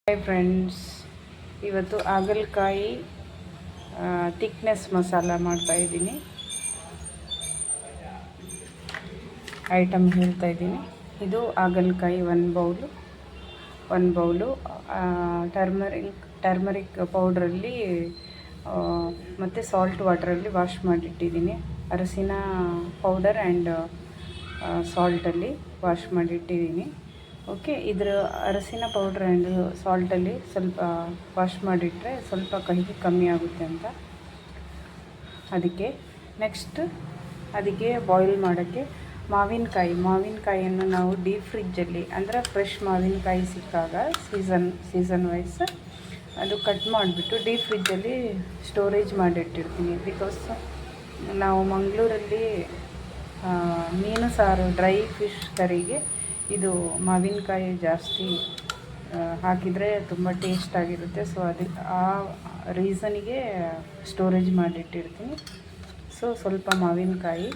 Hi friends, ಇವತ್ತು ಹಾಗಲಕಾಯಿ thickness masala ಮಾಡ್ತಾಯಿದ್ದೀನಿ. ಐಟಮ್ ಹೇಳ್ತಾ ಇದ್ದೀನಿ. ಇದು ಹಾಗಲಕಾಯಿ ಒಂದು ಬೌಲು ಟರ್ಮರಿಕ್ ಪೌಡ್ರಲ್ಲಿ ಮತ್ತು ಸಾಲ್ಟ್ ವಾಟ್ರಲ್ಲಿ ವಾಶ್ ಮಾಡಿಟ್ಟಿದ್ದೀನಿ. ಅರಸಿನ ಪೌಡರ್ ಆ್ಯಂಡ್ ಸಾಲ್ಟಲ್ಲಿ ವಾಶ್ ಮಾಡಿಟ್ಟಿದ್ದೀನಿ. ಓಕೆ, ಇದರ ಅರಸಿನ ಪೌಡ್ರ್ ಆ್ಯಂಡ್ ಸಾಲ್ಟಲ್ಲಿ ಸ್ವಲ್ಪ ವಾಶ್ ಮಾಡಿಟ್ರೆ ಸ್ವಲ್ಪ ಕಹಿ ಕಮ್ಮಿ ಆಗುತ್ತೆ ಅಂತ ಅದಕ್ಕೆ. ನೆಕ್ಸ್ಟ್ ಅದಕ್ಕೆ ಬಾಯ್ಲ್ ಮಾಡೋಕ್ಕೆ ಮಾವಿನಕಾಯಿಯನ್ನು ನಾವು ಡೀಪ್ ಫ್ರಿಜ್ಜಲ್ಲಿ, ಅಂದರೆ ಫ್ರೆಶ್ ಮಾವಿನಕಾಯಿ ಸಿಕ್ಕಾಗ ಸೀಸನ್ ವೈಸ್ ಅದು ಕಟ್ ಮಾಡಿಬಿಟ್ಟು ಡೀಪ್ ಫ್ರಿಜ್ಜಲ್ಲಿ ಸ್ಟೋರೇಜ್ ಮಾಡಿಟ್ಟಿರ್ತೀನಿ. ಬಿಕಾಸ್ ನಾವು ಮಂಗಳೂರಲ್ಲಿ ಮೀನು ಸಾರು, ಡ್ರೈ ಫಿಶ್ ಕರಿಗೆ ಇದು ಮಾವಿನಕಾಯಿ ಜಾಸ್ತಿ ಹಾಕಿದರೆ ತುಂಬ ಟೇಸ್ಟಾಗಿರುತ್ತೆ. ಸೊ ಅದಕ್ಕೆ ಆ ರೀಸನಿಗೆ ಸ್ಟೋರೇಜ್ ಮಾಡಿಟ್ಟಿರ್ತೀನಿ. ಸೊ ಸ್ವಲ್ಪ ಮಾವಿನಕಾಯಿ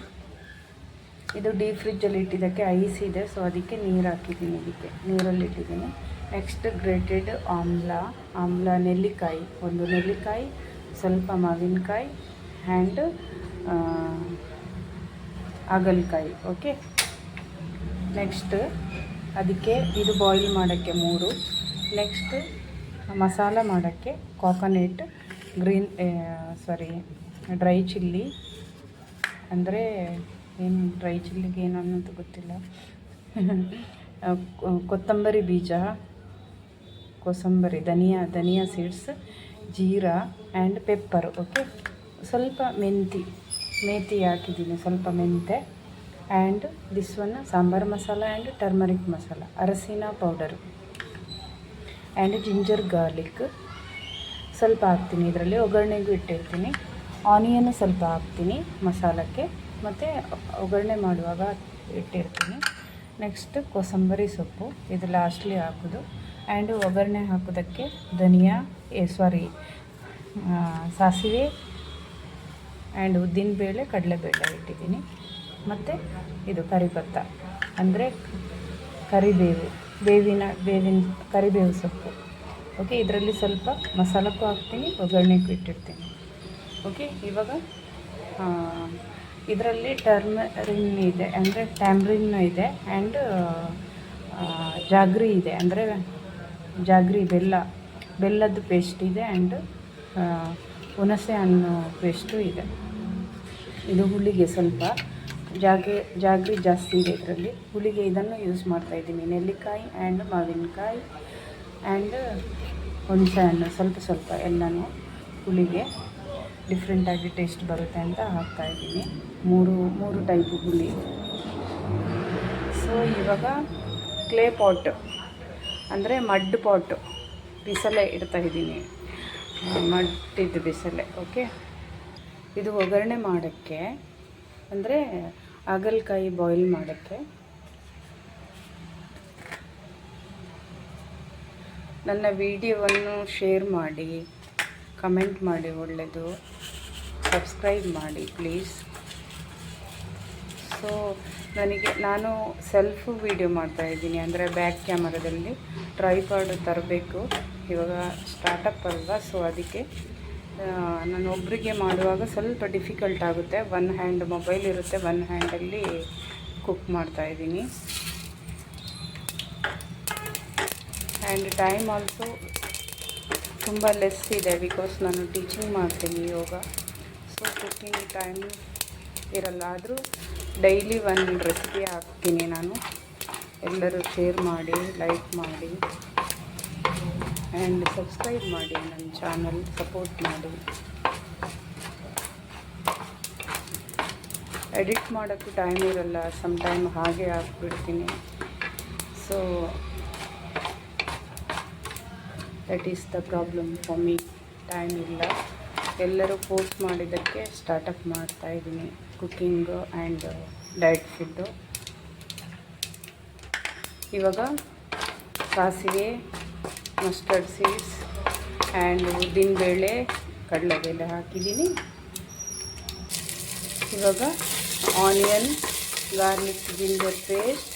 ಇದು ಡೀಪ್ ಫ್ರಿಜ್ಜಲ್ಲಿ ಇಟ್ಟಿದ್ದಕ್ಕೆ ಐಸ್ ಇದೆ, ಸೊ ಅದಕ್ಕೆ ನೀರು ಹಾಕಿದ್ದೀನಿ. ನೀರಲ್ಲಿ ಇಟ್ಟಿದ್ದೀನಿ. ನೆಕ್ಸ್ಟ್ ಗ್ರೇಟೆಡ್ ಆಮ್ಲ ನೆಲ್ಲಿಕಾಯಿ, ಒಂದು ನೆಲ್ಲಿಕಾಯಿ, ಸ್ವಲ್ಪ ಮಾವಿನಕಾಯಿ ಆ್ಯಂಡ್ ಹಾಗಲಕಾಯಿ. ಓಕೆ, ನೆಕ್ಸ್ಟ್ ಅದಕ್ಕೆ ಇದು ಬಾಯ್ಲ್ ಮಾಡೋಕ್ಕೆ 3. ನೆಕ್ಸ್ಟ್ ಮಸಾಲ ಮಾಡೋಕ್ಕೆ ಕೋಕೋನಟ್, ಡ್ರೈ ಚಿಲ್ಲಿ, ಅಂದರೆ ಏನು ಡ್ರೈ ಚಿಲ್ಲಿಗೆ ಏನು ಅನ್ನೋದು ಗೊತ್ತಿಲ್ಲ, ಕೊತ್ತಂಬರಿ ಬೀಜ, dhania seeds, jeera and pepper. Okay, ಸ್ವಲ್ಪ ಮೇಥಿ ಹಾಕಿದ್ದೀನಿ, ಸ್ವಲ್ಪ ಮೆಂತೆ and this one sambar masala and turmeric masala, ಅರಸಿನ ಪೌಡರು ಆ್ಯಂಡ್ ಜಿಂಜರ್ ಗಾರ್ಲಿಕ್ ಸ್ವಲ್ಪ ಹಾಕ್ತೀನಿ. ಇದರಲ್ಲಿ ಒಗ್ಗರಣೆಗೂ ಇಟ್ಟಿರ್ತೀನಿ. ಆನಿಯನ್ ಸ್ವಲ್ಪ ಹಾಕ್ತೀನಿ ಮಸಾಲಕ್ಕೆ, ಮತ್ತು ಒಗ್ಗರಣೆ ಮಾಡುವಾಗ ಇಟ್ಟಿರ್ತೀನಿ. ನೆಕ್ಸ್ಟ್ ಕೊತ್ತಂಬರಿ ಸೊಪ್ಪು, ಇದು ಲಾಸ್ಟ್ಲಿ ಹಾಕೋದು. ಆ್ಯಂಡ್ ಒಗ್ಗರಣೆ ಹಾಕೋದಕ್ಕೆ ಸಾಸಿವೆ ಆ್ಯಂಡ್ ಉದ್ದಿನಬೇಳೆ, ಕಡಲೆಬೇಳೆ ಇಟ್ಟಿದ್ದೀನಿ. ಮತ್ತು ಇದು ಕರಿಪತ್ತ, ಅಂದರೆ ಕರಿಬೇವು ಸೊಪ್ಪು. ಓಕೆ, ಇದರಲ್ಲಿ ಸ್ವಲ್ಪ ಮಸಾಲಕ್ಕೂ ಹಾಕ್ತೀನಿ, ಒಗ್ಗರಣೆಗೂ ಇಟ್ಟಿರ್ತೀನಿ. ಓಕೆ, ಇವಾಗ ಇದರಲ್ಲಿ ಟರ್ಮರಿನ್ ಇದೆ, ಅಂದರೆ ಟ್ಯಾಮ್ರಿನ್ ಇದೆ, ಆ್ಯಂಡ್ ಜಾಗ್ರಿ ಇದೆ, ಅಂದರೆ ಜಾಗ್ರಿ ಬೆಲ್ಲದ ಪೇಸ್ಟ್ ಇದೆ, ಆ್ಯಂಡ್ ಹುಣಸೆ ಹಣ್ಣು ಪೇಸ್ಟು ಇದೆ. ಇದು ಹುಳಿಗೆ ಸ್ವಲ್ಪ ಜಾಗ್ರಿ ಜಾಸ್ತಿ ಇದೆ ಇದರಲ್ಲಿ. ಹುಳಿಗೆ ಇದನ್ನು ಯೂಸ್ ಮಾಡ್ತಾಯಿದ್ದೀನಿ. ನೆಲ್ಲಿಕಾಯಿ ಆ್ಯಂಡ್ ಮಾವಿನಕಾಯಿ ಆ್ಯಂಡ್ ಹುಣಸೆ ಹಣ್ಣು ಸ್ವಲ್ಪ ಎಲ್ಲನೂ ಹುಳಿಗೆ ಡಿಫ್ರೆಂಟಾಗಿ ಟೇಸ್ಟ್ ಬರುತ್ತೆ ಅಂತ ಹಾಕ್ತಾಯಿದ್ದೀನಿ. ಮೂರು ಟೈಪು ಹುಳಿ. ಸೊ ಇವಾಗ ಕ್ಲೇ ಪಾಟ್, ಅಂದರೆ ಮಡ್ ಪಾಟ್, ಬಿಸಲೆ ಇಡ್ತಾಯಿದ್ದೀನಿ, ಮಟ್ಟಿದ್ದು ಬಿಸಲೆ. ಓಕೆ, ಇದು ಒಗ್ಗರಣೆ ಮಾಡೋಕ್ಕೆ, ಅಂದರೆ ಹಾಗಲಕಾಯಿ ಬಾಯ್ಲ್ ಮಾಡೋಕ್ಕೆ. ನನ್ನ ವಿಡಿಯೋವನ್ನು ಶೇರ್ ಮಾಡಿ, ಕಮೆಂಟ್ ಮಾಡಿ, ಒಳ್ಳೆಯದು, ಸಬ್ಸ್ಕ್ರೈಬ್ ಮಾಡಿ ಪ್ಲೀಸ್. ಸೊ ನಾನು ಸೆಲ್ಫ್ ವಿಡಿಯೋ ಮಾಡ್ತಾಯಿದ್ದೀನಿ, ಅಂದರೆ ಬ್ಯಾಕ್ ಕ್ಯಾಮರಾದಲ್ಲಿ. ಟ್ರೈಪಾಡ್ ತರಬೇಕು, ಇವಾಗ ಸ್ಟಾರ್ಟಪ್ ಅಲ್ವಾ, ಸೊ ಅದಕ್ಕೆ ನಾನು ಒಬ್ಬರಿಗೆ ಮಾಡುವಾಗ ಸ್ವಲ್ಪ ಡಿಫಿಕಲ್ಟ್ ಆಗುತ್ತೆ. ಒನ್ ಹ್ಯಾಂಡ್ ಮೊಬೈಲ್ ಇರುತ್ತೆ, ಒನ್ ಹ್ಯಾಂಡಲ್ಲಿ ಕುಕ್ ಮಾಡ್ತಾಯಿದ್ದೀನಿ. ಆ್ಯಂಡ್ ಟೈಮ್ ಆಲ್ಸೋ ತುಂಬ ಲೆಸ್ ಇದೆ, ಬಿಕಾಸ್ ನಾನು ಟೀಚಿಂಗ್ ಮಾಡ್ತೀನಿ ಯೋಗ. ಸೊ ಕುಕ್ಕಿಂಗ್ ಟೈಮ್ ಇರಲ್ಲ, ಆದರೂ ಡೈಲಿ ಒಂದು ರೆಸಿಪಿ ಹಾಕ್ತೀನಿ ನಾನು. ಎಲ್ಲರೂ ಶೇರ್ ಮಾಡಿ, ಲೈಕ್ ಮಾಡಿ ಆ್ಯಂಡ್ ಸಬ್ಸ್ಕ್ರೈಬ್ ಮಾಡಿ, ನನ್ನ ಚಾನಲ್ ಸಪೋರ್ಟ್ ಮಾಡಿ. ಎಡಿಟ್ ಮಾಡೋಕ್ಕೂ ಟೈಮ್ ಇರಲ್ಲ, ಸಮ್ ಟೈಮ್ ಹಾಗೆ ಹಾಕ್ಬಿಡ್ತೀನಿ. So that is the problem for me. Time ಇಲ್ಲ. ಎಲ್ಲರೂ ಪೋಸ್ಟ್ ಮಾಡಿದ್ದಕ್ಕೆ ಸ್ಟಾರ್ಟಪ್ ಮಾಡ್ತಾಯಿದ್ದೀನಿ ಕುಕ್ಕಿಂಗು ಆ್ಯಂಡ್ ಡಯಟ್ ಫುಡ್ಡು. ಇವಾಗ ಸಾಸಿವೆ, ಮಸ್ಟರ್ಡ್ ಸೀಡ್ಸ್ ಆ್ಯಂಡ್ ಉದ್ದಿನಬೇಳೆ, ಕಡಲೆಬೇಳೆ ಹಾಕಿದ್ದೀನಿ. ಇವಾಗ onion, garlic, ginger paste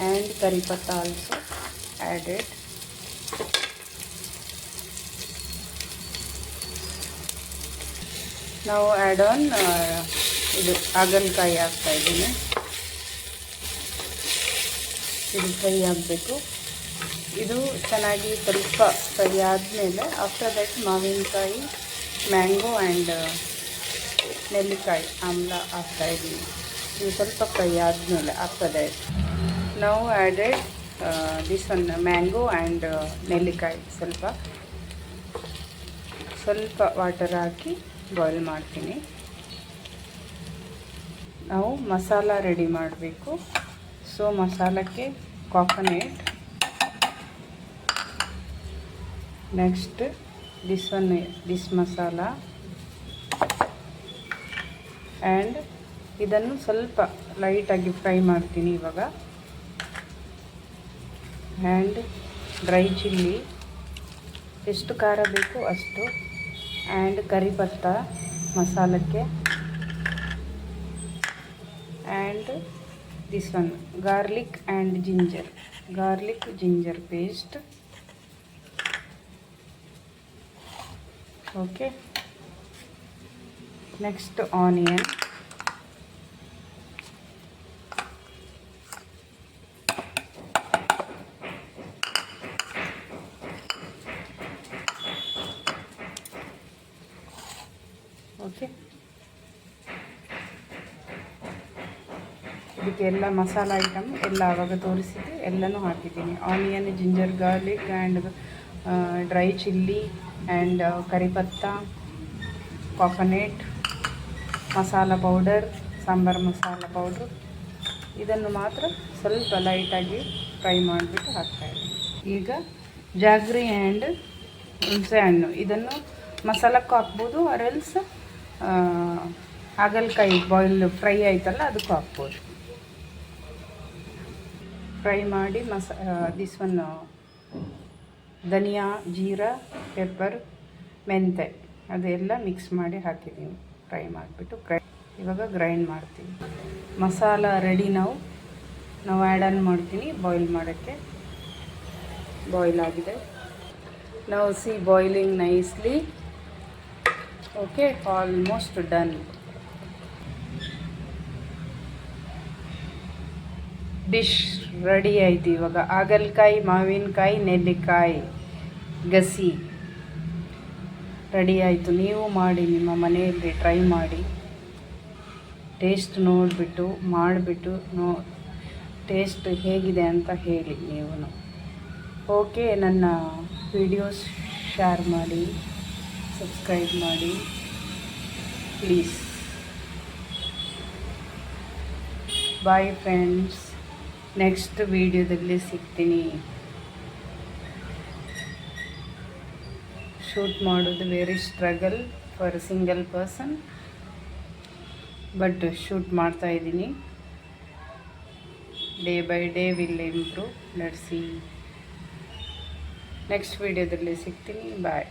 and karipatta also added. ನಾವು ಆ್ಯಡ್ ಆನ್ ಇದು ಹಾಗಲಕಾಯಿ ಹಾಕ್ತಾಯಿದ್ದೀನಿ. ಇದು ಫ್ರೈ ಆಗಬೇಕು. ಇದು ಚೆನ್ನಾಗಿ ಸ್ವಲ್ಪ ಫ್ರೈ ಆದಮೇಲೆ ಆಫ್ಟರ್ ದಟ್ ಮಾವಿನಕಾಯಿ, ಮ್ಯಾಂಗೋ ಆ್ಯಂಡ್ ನೆಲ್ಲಿಕಾಯಿ ಆಮ್ಲ ಹಾಕ್ತಾಯಿದ್ದೀನಿ. ಇದು ಸ್ವಲ್ಪ ಫ್ರೈ ಆದಮೇಲೆ ಆಫ್ಟರ್ ದಟ್ ನಾವು added this one mango and ನೆಲ್ಲಿಕಾಯಿ ಸ್ವಲ್ಪ ವಾಟರ್ ಹಾಕಿ ಬಾಯ್ಲ್ ಮಾಡ್ತೀನಿ. ನಾವು ಮಸಾಲ ರೆಡಿ ಮಾಡಬೇಕು. ಸೊ ಮಸಾಲಕ್ಕೆ coconut, next this masala and ಇದನ್ನು ಸ್ವಲ್ಪ ಲೈಟಾಗಿ ಫ್ರೈ ಮಾಡ್ತೀನಿ ಇವಾಗ. ಆ್ಯಂಡ್ ಡ್ರೈ ಚಿಲ್ಲಿ, ಎಷ್ಟು ಖಾರ ಬೇಕು ಅಷ್ಟು, ಆ್ಯಂಡ್ ಕರಿಪತ್ತ ಮಸಾಲಕ್ಕೆ, and this one garlic and ginger paste. Okay, next onion, okay. ಇದಕ್ಕೆ ಎಲ್ಲ ಮಸಾಲ ಐಟಮ್ ಎಲ್ಲ ಆವಾಗ ತೋರಿಸಿದ್ದು ಎಲ್ಲನೂ ಹಾಕಿದ್ದೀನಿ. Onion, ginger, garlic and dry chilli and karipatta, coconut, masala powder, sambar masala powder. ಇದನ್ನು ಮಾತ್ರ ಸ್ವಲ್ಪ ಲೈಟಾಗಿ ಫ್ರೈ ಮಾಡಿಬಿಟ್ಟು ಹಾಕ್ತಾಯಿದ್ದೀನಿ. ಈಗ ಜಾಗ್ರಿ ಆ್ಯಂಡ್ ಹುಣಸೆ ಹಣ್ಣು, ಇದನ್ನು ಮಸಾಲಕ್ಕೂ ಹಾಕ್ಬೋದು, ಆರೆಲ್ಸ್ ಹಾಗಲಕಾಯಿ ಬಾಯ್ಲ್ ಫ್ರೈ ಆಯ್ತಲ್ಲ ಅದಕ್ಕೂ ಹಾಕ್ಬೋದು. ಫ್ರೈ ಮಾಡಿ this one dhaniya, jeera, pepper, ಮೆಂತೆ ಅದೆಲ್ಲ ಮಿಕ್ಸ್ ಮಾಡಿ ಹಾಕಿದ್ದೀನಿ. ಫ್ರೈ ಮಾಡಿಬಿಟ್ಟು ಇವಾಗ ಗ್ರೈಂಡ್ ಮಾಡ್ತೀನಿ. ಮಸಾಲ ರೆಡಿ. ನಾವು ಆ್ಯಡ್ ಆನ್ ಮಾಡ್ತೀನಿ ಬಾಯ್ಲ್ ಮಾಡೋಕ್ಕೆ. ಬಾಯ್ಲ್ ಆಗಿದೆ. ನಾವು boiling nicely. Okay, almost done. Dish ready ಆಯಿತು. ಇವಾಗ ಹಾಗಲಕಾಯಿ, ಮಾವಿನಕಾಯಿ, ನೆಲ್ಲಿಕಾಯಿ ಗಸಿ ರೆಡಿ ಆಯಿತು. ನೀವು ಮಾಡಿ, ನಿಮ್ಮ ಮನೆಯಲ್ಲಿ ಟ್ರೈ ಮಾಡಿ, ಟೇಸ್ಟ್ ನೋಡಿಬಿಟ್ಟು ಮಾಡಿಬಿಟ್ಟು ಟೇಸ್ಟ್ ಹೇಗಿದೆ ಅಂತ ಹೇಳಿ ನೀವು. ಓಕೆ, ನನ್ನ ವಿಡಿಯೋಸ್ ಶೇರ್ ಮಾಡಿ, ಸಬ್ಸ್ಕ್ರೈಬ್ ಮಾಡಿ ಪ್ಲೀಸ್. ಬಾಯ್ ಫ್ರೆಂಡ್ಸ್, ನೆಕ್ಸ್ಟ್ ವಿಡಿಯೋದಲ್ಲಿ ಸಿಗ್ತೀನಿ. ಶೂಟ್ ಮಾಡೋದು very struggle for single person, but shoot ಮಾಡ್ತಾಯಿದ್ದೀನಿ. Day by day will improve. Let's see. Next ವಿಡಿಯೋದಲ್ಲಿ ಸಿಗ್ತೀನಿ. ಬಾಯ್.